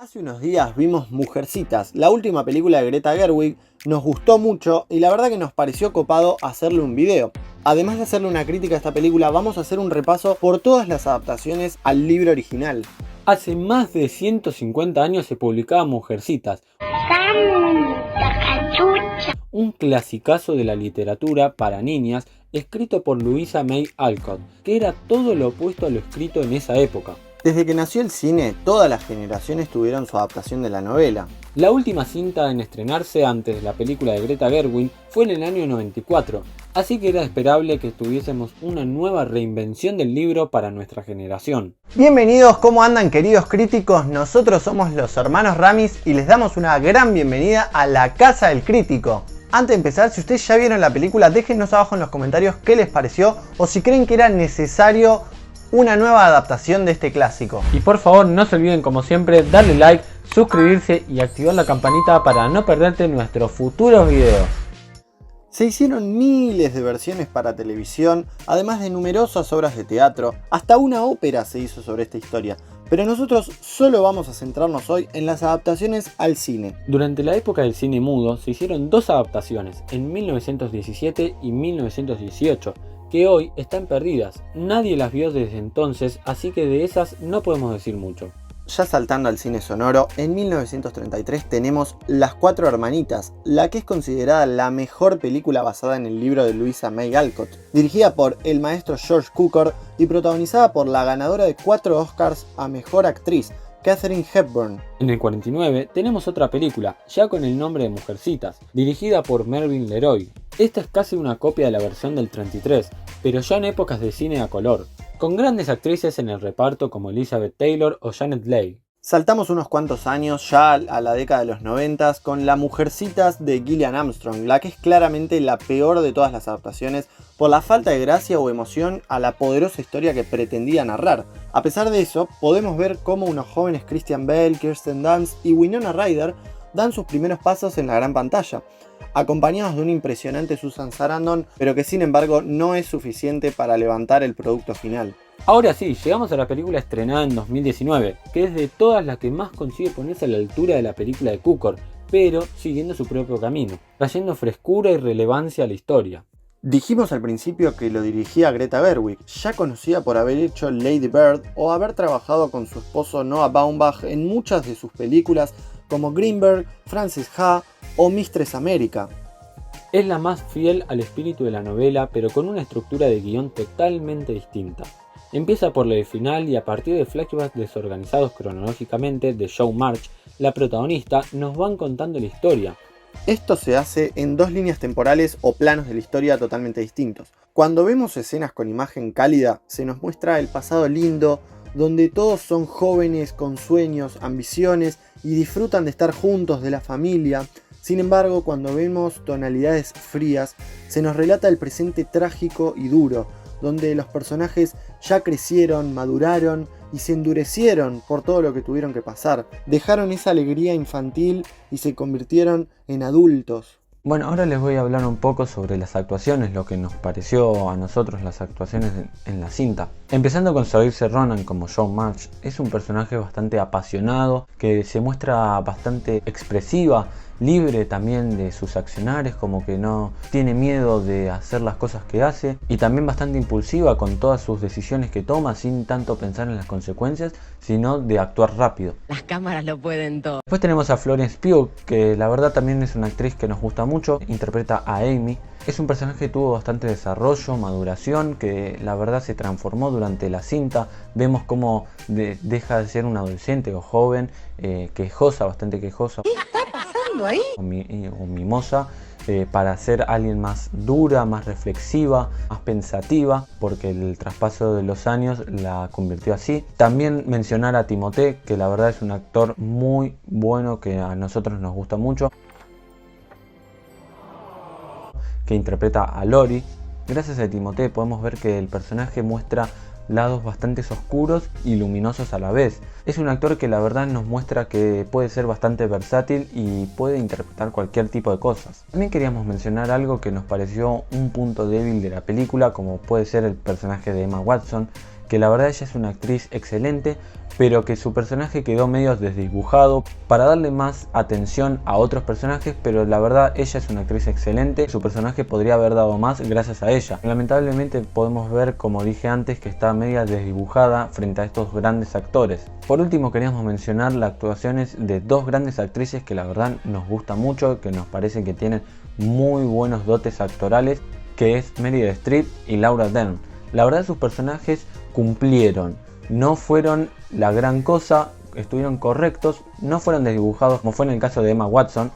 Hace unos días vimos Mujercitas, la última película de Greta Gerwig, nos gustó mucho y la verdad que nos pareció copado hacerle un video. Además de hacerle una crítica a esta película, vamos a hacer un repaso por todas las adaptaciones al libro original. Hace más de 150 años se publicaba Mujercitas, un clasicazo de la literatura para niñas escrito por Louisa May Alcott, que era todo lo opuesto a lo escrito en esa época. Desde que nació el cine, todas las generaciones tuvieron su adaptación de la novela. La última cinta en estrenarse antes de la película de Greta Gerwig fue en el año 94, así que era esperable que tuviésemos una nueva reinvención del libro para nuestra generación. Bienvenidos, ¿cómo andan queridos críticos? Nosotros somos los hermanos Ramis y les damos una gran bienvenida a la Casa del Crítico. Antes de empezar, si ustedes ya vieron la película, déjennos abajo en los comentarios qué les pareció o si creen que era necesario una nueva adaptación de este clásico. Y por favor no se olviden, como siempre, darle like, suscribirse y activar la campanita para no perderte nuestros futuros videos. Se hicieron miles de versiones para televisión, además de numerosas obras de teatro, hasta una ópera se hizo sobre esta historia. Pero nosotros solo vamos a centrarnos hoy en las adaptaciones al cine. Durante la época del cine mudo se hicieron dos adaptaciones, en 1917 y 1918, que hoy están perdidas. Nadie las vio desde entonces, así que de esas no podemos decir mucho. Ya saltando al cine sonoro, en 1933 tenemos Las Cuatro Hermanitas, la que es considerada la mejor película basada en el libro de Louisa May Alcott, dirigida por el maestro George Cukor y protagonizada por la ganadora de 4 Oscars a Mejor Actriz, Katharine Hepburn. En el 49 tenemos otra película, ya con el nombre de Mujercitas, dirigida por Mervyn LeRoy. Esta es casi una copia de la versión del 33, pero ya en épocas de cine a color, con grandes actrices en el reparto como Elizabeth Taylor o Janet Leigh. Saltamos unos cuantos años ya a la década de los 90 con La Mujercitas de Gillian Armstrong, la que es claramente la peor de todas las adaptaciones por la falta de gracia o emoción a la poderosa historia que pretendía narrar. A pesar de eso, podemos ver cómo unos jóvenes Christian Bale, Kirsten Dunst y Winona Ryder dan sus primeros pasos en la gran pantalla, acompañados de una impresionante Susan Sarandon, pero que sin embargo no es suficiente para levantar el producto final. Ahora sí, llegamos a la película estrenada en 2019, que es de todas las que más consigue ponerse a la altura de la película de Cukor, pero siguiendo su propio camino, trayendo frescura y relevancia a la historia. Dijimos al principio que lo dirigía Greta Gerwig, ya conocida por haber hecho Lady Bird o haber trabajado con su esposo Noah Baumbach en muchas de sus películas como Greenberg, Frances Ha o Mistress America. Es la más fiel al espíritu de la novela, pero con una estructura de guión totalmente distinta. Empieza por el final y a partir de flashbacks desorganizados cronológicamente de Joe March, la protagonista, nos van contando la historia. Esto se hace en dos líneas temporales o planos de la historia totalmente distintos. Cuando vemos escenas con imagen cálida, se nos muestra el pasado lindo, donde todos son jóvenes con sueños, ambiciones y disfrutan de estar juntos, de la familia. Sin embargo, cuando vemos tonalidades frías, se nos relata el presente trágico y duro, donde los personajes ya crecieron, maduraron y se endurecieron por todo lo que tuvieron que pasar. Dejaron esa alegría infantil y se convirtieron en adultos. Bueno, ahora les voy a hablar un poco sobre las actuaciones, lo que nos pareció a nosotros las actuaciones en la cinta. Empezando con Saoirse Ronan como Joe March, es un personaje bastante apasionado, que se muestra bastante expresiva, libre también de sus accionares, como que no tiene miedo de hacer las cosas que hace, y también bastante impulsiva con todas sus decisiones que toma sin tanto pensar en las consecuencias, sino de actuar rápido. Las cámaras lo pueden todo. Después tenemos a Florence Pugh, que la verdad también es una actriz que nos gusta mucho, interpreta a Amy. Es un personaje que tuvo bastante desarrollo, maduración, que la verdad se transformó durante la cinta. Vemos cómo deja de ser un adolescente o joven, quejosa, bastante quejosa. ¿Qué está pasando ahí? O mimosa, para ser alguien más dura, más reflexiva, más pensativa, porque el traspaso de los años la convirtió así. También mencionar a Timothée, que la verdad es un actor muy bueno, que a nosotros nos gusta mucho, que interpreta a Lori. Gracias a Timothée podemos ver que el personaje muestra lados bastante oscuros y luminosos a la vez. Es un actor que la verdad nos muestra que puede ser bastante versátil y puede interpretar cualquier tipo de cosas. También queríamos mencionar algo que nos pareció un punto débil de la película, como puede ser el personaje de Emma Watson, que la verdad ella es una actriz excelente, pero que su personaje quedó medio desdibujado para darle más atención a otros personajes, pero la verdad ella es una actriz excelente, su personaje podría haber dado más gracias a ella. Lamentablemente podemos ver, como dije antes, que está media desdibujada frente a estos grandes actores. Por último queríamos mencionar las actuaciones de dos grandes actrices que la verdad nos gusta mucho, que nos parece que tienen muy buenos dotes actorales, que es Meryl Streep y Laura Dern. La verdad sus personajes cumplieron, no fueron la gran cosa, estuvieron correctos, no fueron desdibujados como fue en el caso de Emma Watson,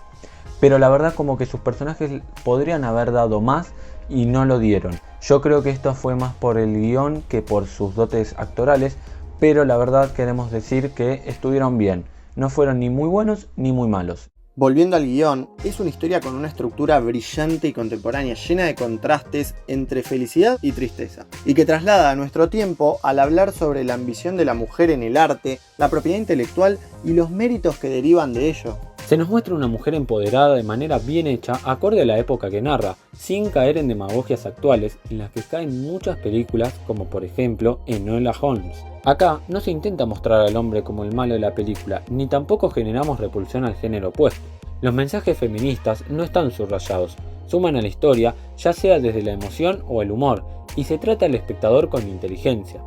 pero la verdad como que sus personajes podrían haber dado más y no lo dieron. Yo creo que esto fue más por el guión que por sus dotes actorales, pero la verdad queremos decir que estuvieron bien, no fueron ni muy buenos ni muy malos. Volviendo al guión, es una historia con una estructura brillante y contemporánea, llena de contrastes entre felicidad y tristeza, y que traslada a nuestro tiempo al hablar sobre la ambición de la mujer en el arte, la propiedad intelectual y los méritos que derivan de ello. Se nos muestra una mujer empoderada de manera bien hecha, acorde a la época que narra, sin caer en demagogias actuales en las que caen muchas películas, como por ejemplo Enola Holmes. Acá no se intenta mostrar al hombre como el malo de la película, ni tampoco generamos repulsión al género opuesto. Los mensajes feministas no están subrayados, suman a la historia, ya sea desde la emoción o el humor, y se trata al espectador con inteligencia.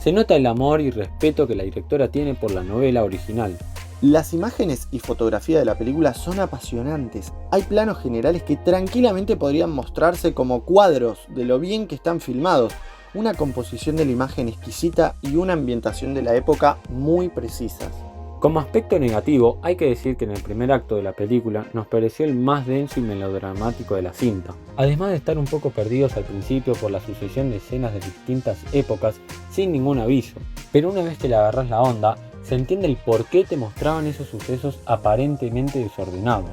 Se nota el amor y respeto que la directora tiene por la novela original. Las imágenes y fotografía de la película son apasionantes. Hay planos generales que tranquilamente podrían mostrarse como cuadros de lo bien que están filmados. Una composición de la imagen exquisita y una ambientación de la época muy precisas. Como aspecto negativo, hay que decir que en el primer acto de la película nos pareció el más denso y melodramático de la cinta. Además de estar un poco perdidos al principio por la sucesión de escenas de distintas épocas sin ningún aviso. Pero una vez que le agarras la onda, se entiende el por qué te mostraban esos sucesos aparentemente desordenados.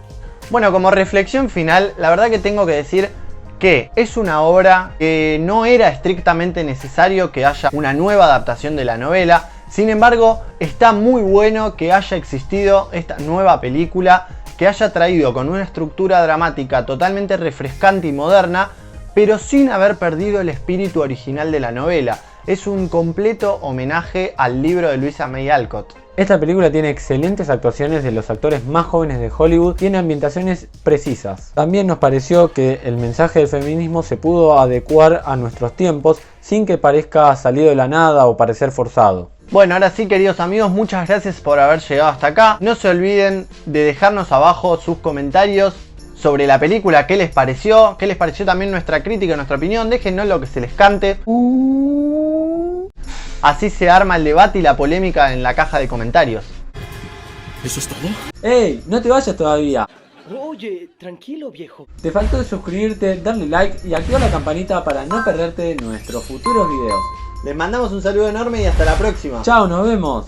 Bueno, como reflexión final, la verdad que tengo que decir que es una obra que no era estrictamente necesario que haya una nueva adaptación de la novela. Sin embargo, está muy bueno que haya existido esta nueva película, que haya traído con una estructura dramática totalmente refrescante y moderna, pero sin haber perdido el espíritu original de la novela. Es un completo homenaje al libro de Louisa May Alcott. Esta película tiene excelentes actuaciones de los actores más jóvenes de Hollywood, tiene ambientaciones precisas. También nos pareció que el mensaje del feminismo se pudo adecuar a nuestros tiempos sin que parezca salido de la nada o parecer forzado. Bueno, ahora sí, queridos amigos, muchas gracias por haber llegado hasta acá. No se olviden de dejarnos abajo sus comentarios sobre la película, qué les pareció también nuestra crítica, nuestra opinión. Déjennos lo que se les cante. Así se arma el debate y la polémica en la caja de comentarios. ¿Eso es todo? ¡Ey! ¡No te vayas todavía! Oye, tranquilo, viejo. Te faltó suscribirte, darle like y activar la campanita para no perderte nuestros futuros videos. Les mandamos un saludo enorme y hasta la próxima. ¡Chao! ¡Nos vemos!